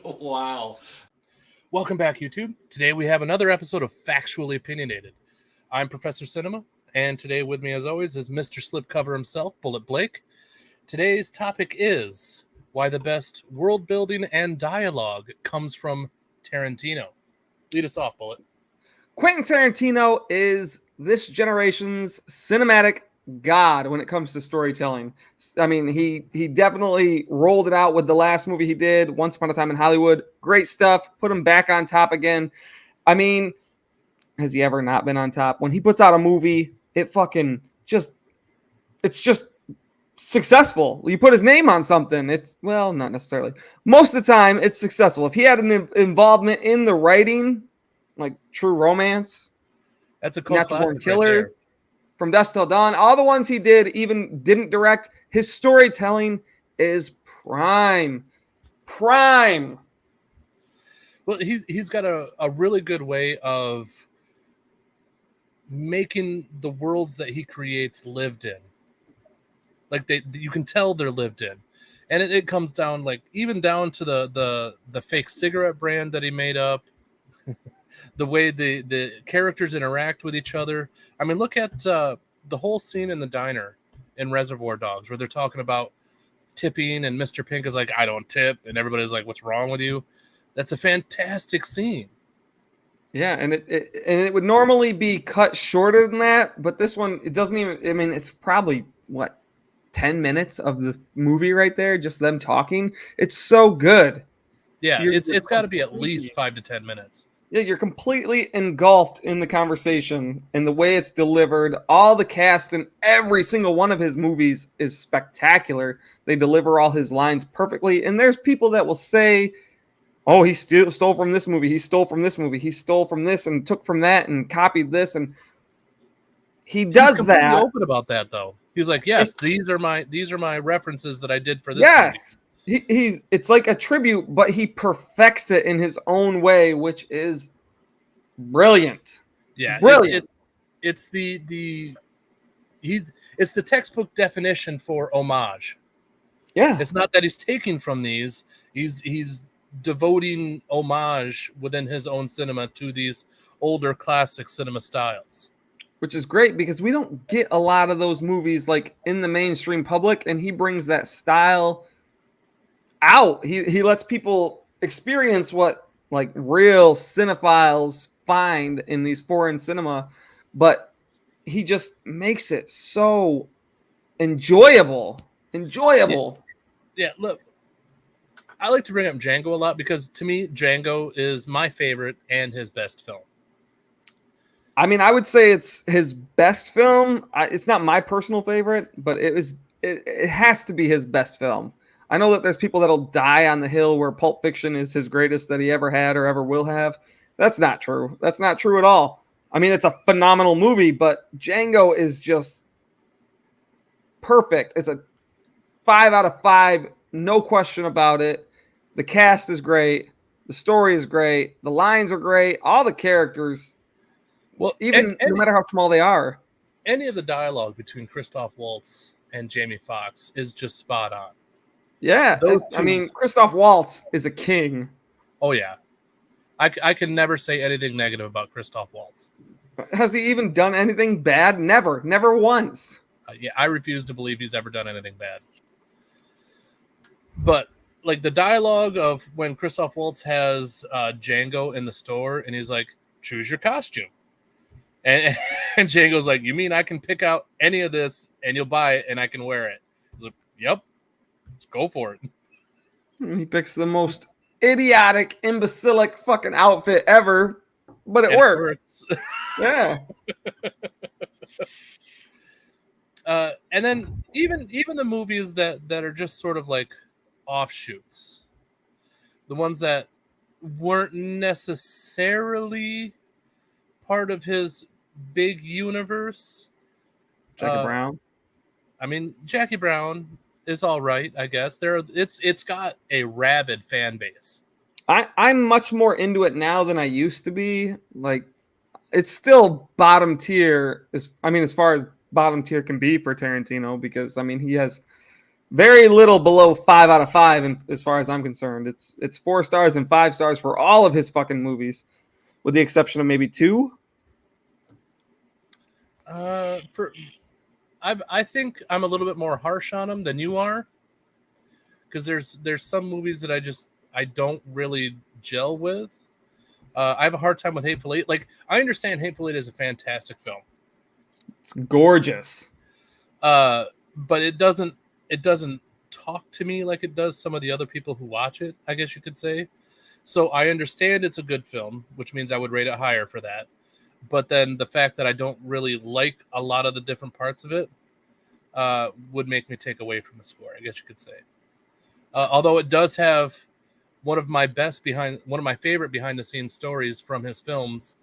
Wow. Welcome back, YouTube. Today we have another episode of Factually Opinionated. I'm Professor Cinema, and today with me, as always, is Mr. Slipcover himself, Bullet Blake. Today's topic is why the best world building and dialogue comes from Tarantino. Lead us off, Bullet. Quentin Tarantino is this generation's cinematic god when it comes to storytelling. I mean, he definitely rolled it out with the last movie he did, Once Upon a Time in Hollywood. Great stuff. Put him back on top again. I mean, has he ever not been on top? When he puts out a movie, it's just successful. You put his name on something, not necessarily. Most of the time, it's successful. If he had an involvement in the writing, like True Romance, that's a cult classic Killer, right From Dusk Till Dawn, all the ones he did, even didn't direct. His storytelling is prime. Well, he's got a really good way of making the worlds that he creates lived in. Like you can tell they're lived in, and it comes down even down to the fake cigarette brand that he made up. The way the characters interact with each other. I mean, look at the whole scene in the diner in Reservoir Dogs where they're talking about tipping, and Mr. Pink is like, I don't tip, and everybody's like, what's wrong with you? That's a fantastic scene. Yeah, and it would normally be cut shorter than that, but this one, it doesn't even, I mean, it's probably 10 minutes of the movie right there, just them talking. It's so good. Yeah, it's got to be at least 5 to 10 minutes. Yeah, you're completely engulfed in the conversation and the way it's delivered. All the cast in every single one of his movies is spectacular. They deliver all his lines perfectly. And there's people that will say, oh, he stole from this movie. He stole from this movie. He stole from this and took from that and copied this. And he does that. He's open about that, though. He's like, yes, these are my references that I did for this movie. He's it's like a tribute, but he perfects it in his own way, which is brilliant. Yeah, brilliant. It's the textbook definition for homage. Yeah, it's not that he's taking from these; he's devoting homage within his own cinema to these older classic cinema styles, which is great because we don't get a lot of those movies like in the mainstream public, and he brings that style out. He lets people experience what like real cinephiles find in these foreign cinema, but he just makes it so enjoyable. Yeah, look, I like to bring up Django a lot because to me Django is my favorite and his best film. I mean, I would say it's his best film. It's not my personal favorite, but it has to be his best film. I know that there's people that'll die on the hill where Pulp Fiction is his greatest that he ever had or ever will have. That's not true. That's not true at all. I mean, it's a phenomenal movie, but Django is just perfect. It's a 5 out of 5, no question about it. The cast is great. The story is great. The lines are great. All the characters, well, no matter how small they are. Any of the dialogue between Christoph Waltz and Jamie Foxx is just spot on. Yeah, I mean, Christoph Waltz is a king. Oh, yeah. I can never say anything negative about Christoph Waltz. Has he even done anything bad? Never once. Yeah, I refuse to believe he's ever done anything bad. But, like, the dialogue of when Christoph Waltz has Django in the store, and he's like, choose your costume. And Django's like, you mean I can pick out any of this, and you'll buy it, and I can wear it? He's like, yep. Let's go for it. He picks the most idiotic, imbecilic fucking outfit ever, but it works. Yeah. And then even the movies that are just sort of like offshoots, the ones that weren't necessarily part of his big universe. Jackie Brown. I mean, Jackie Brown is all right, I guess. It's got a rabid fan base. I'm much more into it now than I used to be. Like, it's still bottom tier. As far as bottom tier can be for Tarantino, because I mean he has very little below 5 out of 5, as far as I'm concerned. It's 4 stars and 5 stars for all of his fucking movies, with the exception of maybe 2. I think I'm a little bit more harsh on him than you are, because there's some movies that I don't really gel with. I have a hard time with Hateful Eight. Like, I understand Hateful Eight is a fantastic film. It's gorgeous. But it doesn't talk to me like it does some of the other people who watch it, I guess you could say. So I understand it's a good film, which means I would rate it higher for that. But then the fact that I don't really like a lot of the different parts of it would make me take away from the score, I guess you could say. Although it does have one of my favorite behind the scenes stories from his films,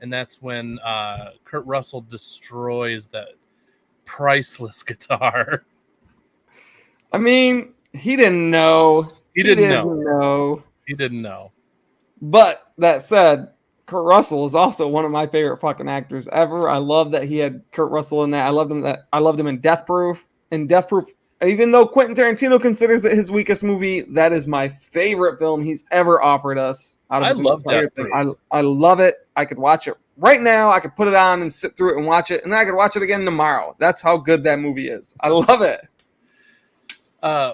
and that's when Kurt Russell destroys that priceless guitar. I mean, he didn't know. He didn't know. He didn't know. But that said, Kurt Russell is also one of my favorite fucking actors ever. I love that he had Kurt Russell in that. I loved him in Death Proof. In Death Proof, even though Quentin Tarantino considers it his weakest movie, that is my favorite film he's ever offered us. I love Death Proof. I love it. I could watch it right now. I could put it on and sit through it and watch it, and then I could watch it again tomorrow. That's how good that movie is. I love it. I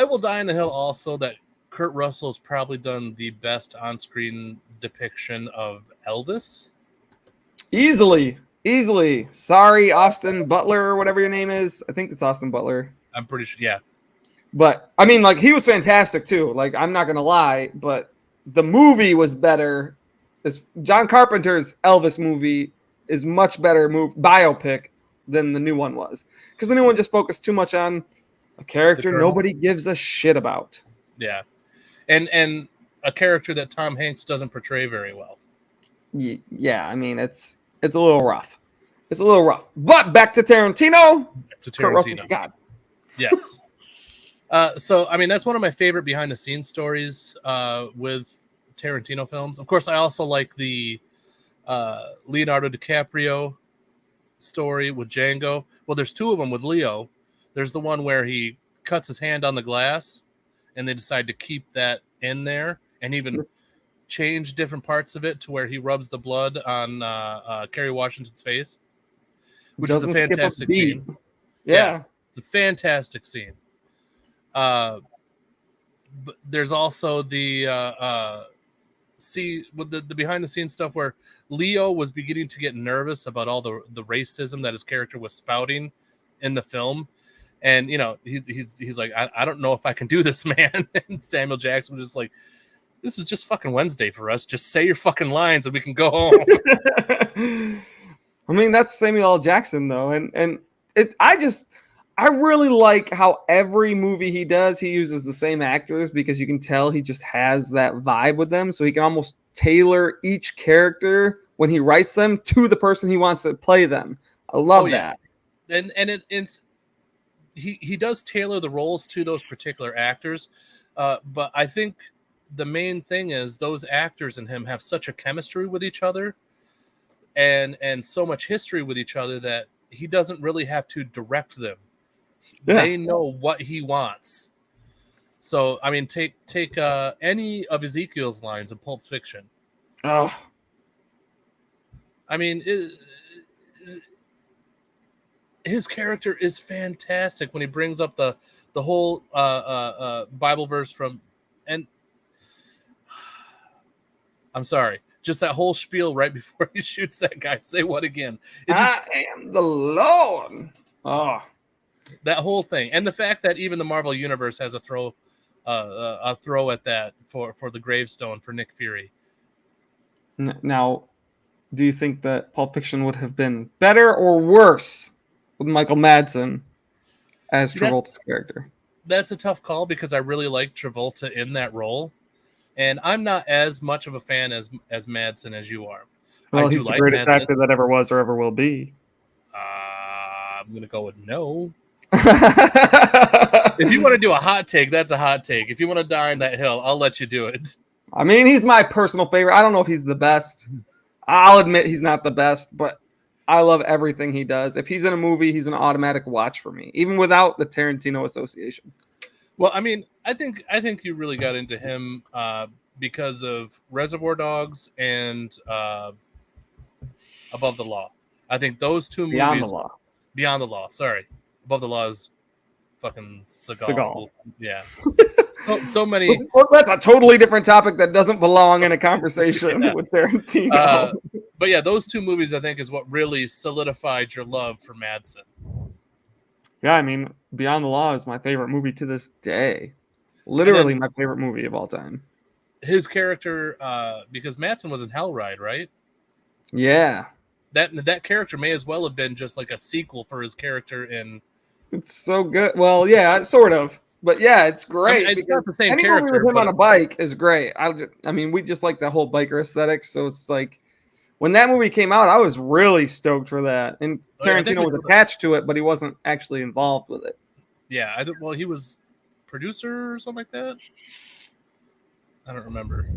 Will Die in the Hill also that Kurt Russell's probably done the best on-screen depiction of Elvis. Easily. Sorry, Austin Butler or whatever your name is. I think it's Austin Butler. I'm pretty sure, yeah. But, I mean, like, he was fantastic, too. Like, I'm not going to lie, but the movie was better. John Carpenter's Elvis movie is much better biopic than the new one was. Because the new one just focused too much on a character nobody gives a shit about. Yeah. And a character that Tom Hanks doesn't portray very well. Yeah, I mean, it's a little rough. But back to Tarantino. Kurt Russell's God. Yes. So, I mean, that's one of my favorite behind-the-scenes stories with Tarantino films. Of course, I also like the Leonardo DiCaprio story with Django. Well, there's 2 of them with Leo. There's the one where he cuts his hand on the glass, and they decide to keep that in there, and even change different parts of it to where he rubs the blood on Kerry Washington's face, which is a fantastic scene. Yeah, it's a fantastic scene. But there's also the with the behind the scenes stuff where Leo was beginning to get nervous about all the racism that his character was spouting in the film. And, you know, he's like, I don't know if I can do this, man. And Samuel Jackson was just like, this is just fucking Wednesday for us. Just say your fucking lines and we can go home. I mean, that's Samuel L. Jackson, though. And I really like how every movie he does, he uses the same actors, because you can tell he just has that vibe with them. So he can almost tailor each character when he writes them to the person he wants to play them. I love that. And it's he does tailor the roles to those particular actors. But I think the main thing is those actors and him have such a chemistry with each other and so much history with each other that he doesn't really have to direct them. Yeah. They know what he wants. So, I mean, take any of Ezekiel's lines in Pulp Fiction. Oh, I mean, his character is fantastic when he brings up the whole Bible verse from, and I'm sorry, just that whole spiel right before he shoots that guy. Say what again? I am the Lord. Oh, that whole thing, and the fact that even the Marvel Universe has a throw at that for the gravestone for Nick Fury. Now, do you think that Pulp Fiction would have been better or worse with Michael Madsen as Travolta's character? That's a tough call because I really like Travolta in that role, and I'm not as much of a fan as Madsen as you are. Well, he's the greatest actor that ever was or ever will be. I'm gonna go with no. If you want to do a hot take, that's a hot take. If you want to die on that hill, I'll let you do it. I mean, he's my personal favorite. I don't know if he's the best. I'll admit he's not the best, but I love everything he does. If he's in a movie, he's an automatic watch for me, even without the Tarantino association. Well, I mean, I think you really got into him because of Reservoir Dogs and Above the Law. I think those two Beyond movies. the Law. Beyond the Law. Sorry, Above the Law is fucking Seagal. Yeah. So many. Well, that's a totally different topic that doesn't belong in a conversation with Tarantino. But yeah, those two movies I think is what really solidified your love for Madsen. Yeah, I mean, Beyond the Law is my favorite movie to this day. Literally my favorite movie of all time. His character, because Madsen was in Hellride, right? Yeah. That character may as well have been just like a sequel for his character in. It's so good. Well, yeah, sort of. But yeah, it's great. I mean, it's not the same any character. Movie with him on a bike is great. I mean, we just like the whole biker aesthetic. So it's like when that movie came out, I was really stoked for that. And Tarantino was attached to it, but he wasn't actually involved with it. Yeah, well, he was producer or something like that. I don't remember.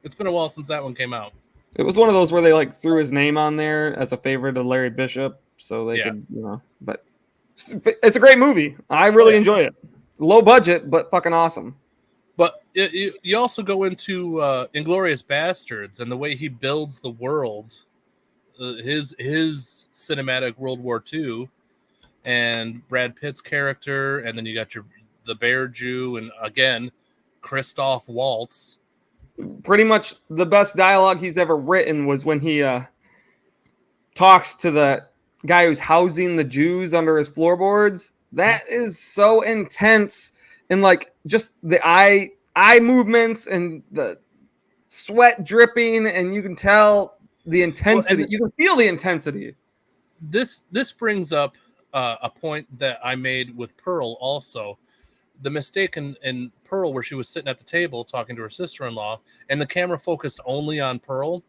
It's been a while since that one came out. It was one of those where they like threw his name on there as a favor to Larry Bishop, so they could, But it's a great movie. I really enjoy it. Low budget, but fucking awesome. But you also go into Inglourious Bastards and the way he builds the world, his cinematic World War II, and Brad Pitt's character, and then you got the Bear Jew, and again, Christoph Waltz. Pretty much the best dialogue he's ever written was when he talks to the guy who's housing the Jews under his floorboards. That is so intense, and like just the eye movements and the sweat dripping, and you can tell the intensity. You can feel the intensity. This brings up a point that I made with Pearl also. The mistake in Pearl where she was sitting at the table talking to her sister-in-law and the camera focused only on Pearl,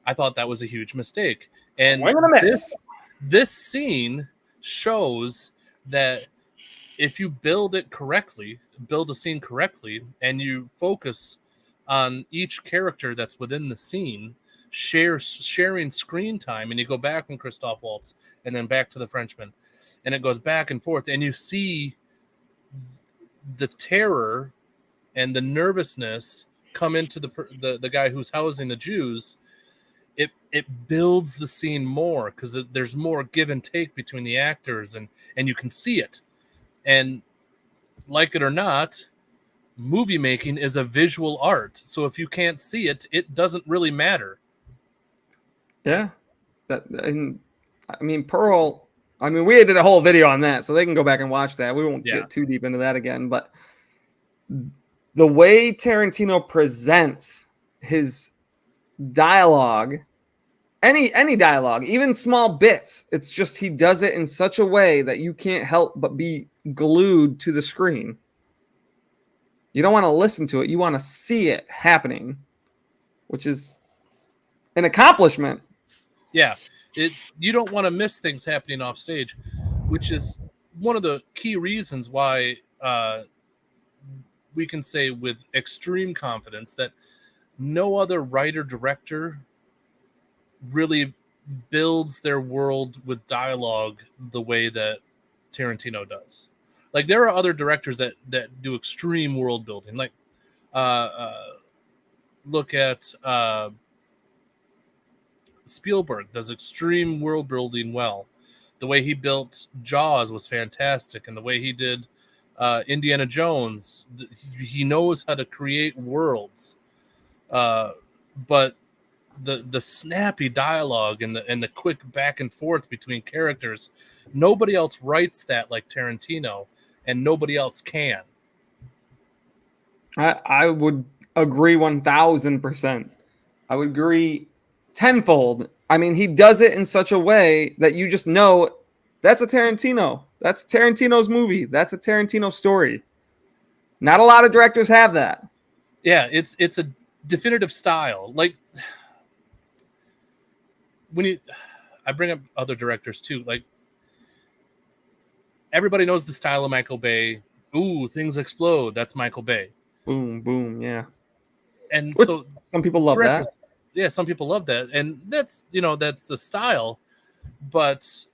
I thought that was a huge mistake. And this scene shows that if you build a scene correctly, and you focus on each character that's within the scene, sharing screen time, and you go back on Christoph Waltz and then back to the Frenchman, and it goes back and forth, and you see the terror and the nervousness come into the guy who's housing the Jews. It builds the scene more because there's more give and take between the actors, and you can see it. And like it or not, movie making is a visual art. So if you can't see it, it doesn't really matter. Yeah. Pearl. I mean, we did a whole video on that, so they can go back and watch that. We won't get too deep into that again, but the way Tarantino presents his dialogue, any dialogue, even small bits, it's just he does it in such a way that you can't help but be glued to the screen. You don't want to listen to it. You want to see it happening, which is an accomplishment. Yeah. You don't want to miss things happening off stage, which is one of the key reasons why we can say with extreme confidence that no other writer-director really builds their world with dialogue the way that Tarantino does. Like, there are other directors that do extreme world building. Like, look at Spielberg does extreme world building well. The way he built Jaws was fantastic, and the way he did Indiana Jones, he knows how to create worlds. But the snappy dialogue and the quick back and forth between characters, nobody else writes that like Tarantino, and nobody else can. I would agree 1,000%. I would agree tenfold. I mean, he does it in such a way that you just know that's a Tarantino. That's Tarantino's movie. That's a Tarantino story. Not a lot of directors have that. Yeah, it's a definitive style. Like, I bring up other directors too. Like, everybody knows the style of Michael Bay. Ooh, things explode. That's Michael Bay. Boom, boom, yeah. And so some people love that. Yeah, some people love that, and that's the style. But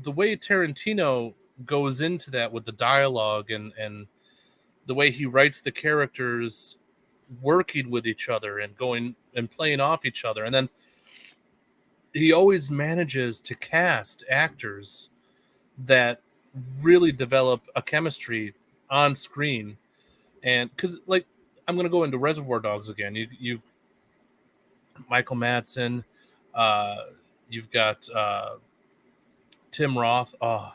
the way Tarantino goes into that with the dialogue and the way he writes the characters working with each other and going and playing off each other, and then he always manages to cast actors that really develop a chemistry on screen. And because, like, I'm going to go into Reservoir Dogs again. You Michael Madsen, you've got Tim Roth. Oh,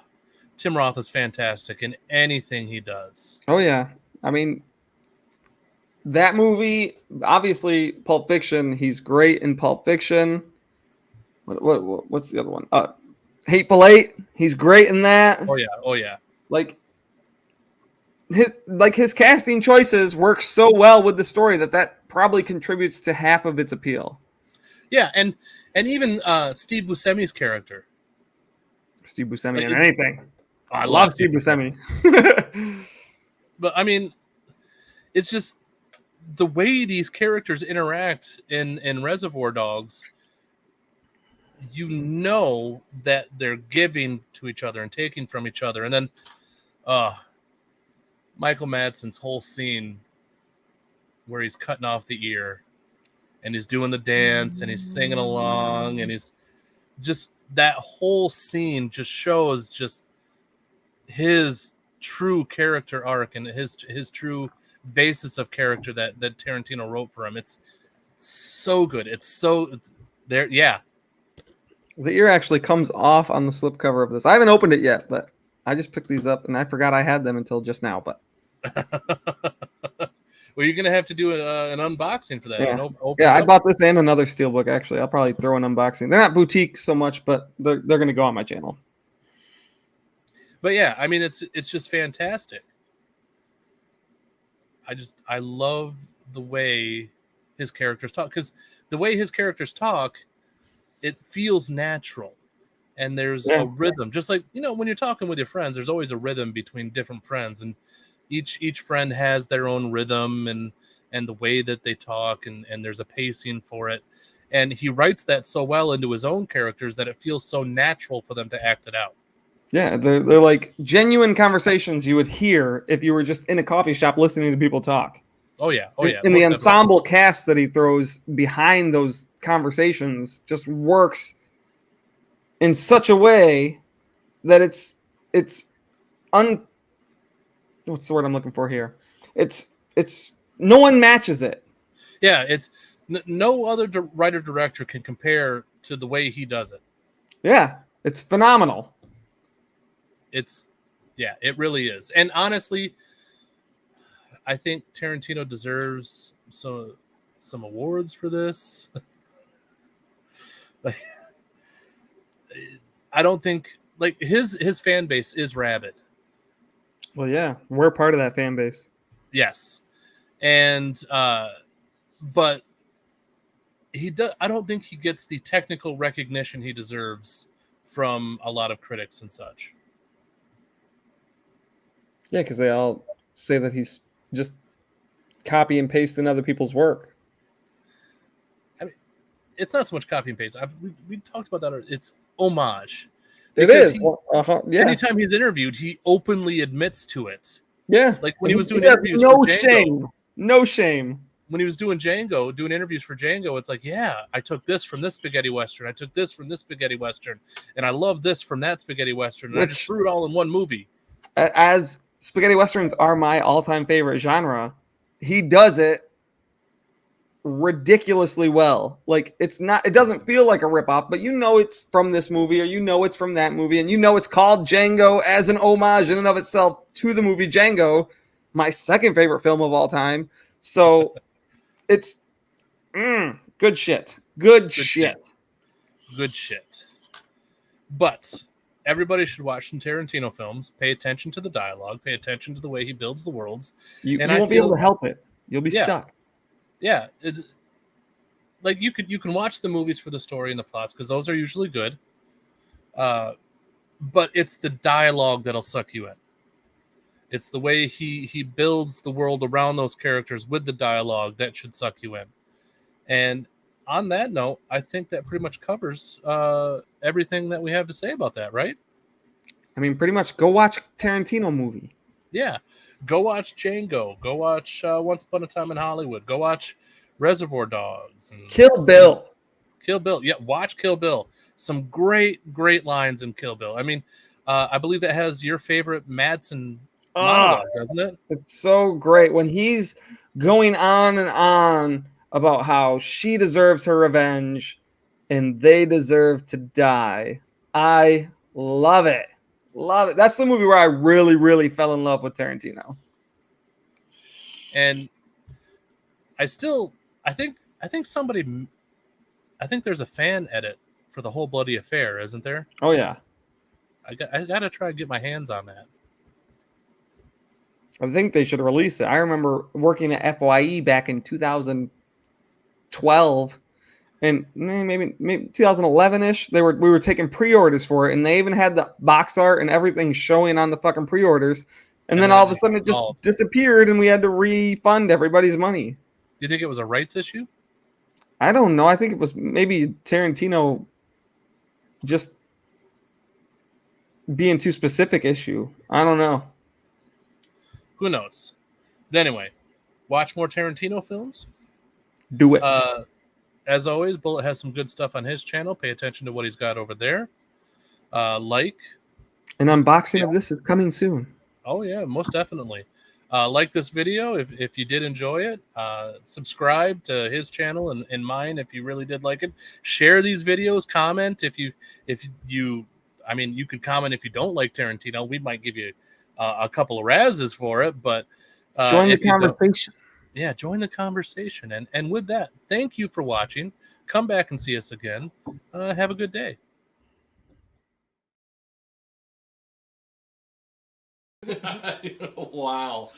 Tim Roth is fantastic in anything he does. Oh yeah, I mean, that movie, obviously, Pulp Fiction. He's great in Pulp Fiction. What's the other one? Hateful Eight. He's great in that. Oh yeah. Like his casting choices work so well with the story that probably contributes to half of its appeal. Yeah, and even Steve Buscemi's character. Steve Buscemi in anything. Oh, I love Steve Buscemi. But I mean, it's just the way these characters interact in Reservoir Dogs. You know that they're giving to each other and taking from each other. And then Michael Madsen's whole scene where he's cutting off the ear and he's doing the dance and he's singing along, and he's just, that whole scene just shows just his true character arc and his true basis of character that Tarantino wrote for him. It's so good. It's so there. Yeah. The ear actually comes off on the slipcover of this. I haven't opened it yet, but I just picked these up and I forgot I had them until just now. But well, you're gonna have to do an unboxing for that. Yeah, I bought this and another steelbook. Actually, I'll probably throw an unboxing. They're not boutique so much, but they're gonna go on my channel. But yeah, I mean, it's just fantastic. I love the way his characters talk, because the way his characters talk, it feels natural, and there's a rhythm. Just like, when you're talking with your friends, there's always a rhythm between different friends, and each friend has their own rhythm and the way that they talk, and there's a pacing for it. And he writes that so well into his own characters that it feels so natural for them to act it out. Yeah, they're like genuine conversations you would hear if you were just in a coffee shop listening to people talk. Oh yeah. And the ensemble cast that he throws behind those conversations just works in such a way that it's what's the word I'm looking for here? It's no one matches it. Yeah, it's no other writer director can compare to the way he does it. Yeah, it's phenomenal. It really is. And honestly, I think Tarantino deserves some awards for this. Like, I don't think, like, his fan base is rabid. Well, yeah, we're part of that fan base. Yes. And but I don't think he gets the technical recognition he deserves from a lot of critics and such. Yeah, because they all say that he's just copy and pasting other people's work. I mean, it's not so much copy and paste. We talked about that. It's homage. It is. Yeah. Anytime he's interviewed, he openly admits to it. Yeah. Like when he was doing interviews no for Django, shame. No shame. When he was doing interviews for Django, it's like, yeah, I took this from this spaghetti western. I took this from this spaghetti western. And I love this from that spaghetti western. And I just threw it all in one movie. As spaghetti westerns are my all-time favorite genre, he does it ridiculously well. Like, it doesn't feel like a ripoff, but it's from this movie, or it's from that movie, and it's called Django as an homage in and of itself to the movie Django, my second favorite film of all time. So it's good shit. Good shit. But everybody should watch some Tarantino films. Pay attention to the dialogue. Pay attention to the way he builds the worlds. You won't be able to help it. You'll be stuck. Yeah, it's like you can watch the movies for the story and the plots, because those are usually good. But it's the dialogue that'll suck you in. It's the way he builds the world around those characters with the dialogue that should suck you in. And on that note, I think that pretty much covers everything that we have to say about that, right? I mean, pretty much go watch Tarantino movie. Yeah. Go watch Django. Go watch Once Upon a Time in Hollywood. Go watch Reservoir Dogs. And Kill Bill. Kill Bill. Yeah, watch Kill Bill. Some great, great lines in Kill Bill. I mean, I believe that has your favorite Madsen monologue, doesn't it? It's so great when he's going on and on about how she deserves her revenge and they deserve to die. I love it. Love it. That's the movie where I really, really fell in love with Tarantino. And I think there's a fan edit for the whole bloody affair, isn't there? Oh yeah. I got to try and get my hands on that. I think they should release it. I remember working at FYE back in 2012 and maybe 2011-ish. We were taking pre-orders for it, and they even had the box art and everything showing on the fucking pre-orders. And then all of a sudden it just disappeared, and we had to refund everybody's money. You think it was a rights issue? I don't know. I think it was maybe Tarantino just being too specific issue. I don't know. Who knows? But anyway, watch more Tarantino films. Do it. As always, Bullet has some good stuff on his channel. Pay attention to what he's got over there. An unboxing of this is coming soon. Oh, yeah, most definitely. Like this video if you did enjoy it. Subscribe to his channel and mine if you really did like it. Share these videos. Comment if you you could comment if you don't like Tarantino. We might give you a couple of razzes for it, but join the conversation. Yeah, join the conversation. And with that, thank you for watching. Come back and see us again. Have a good day. Wow.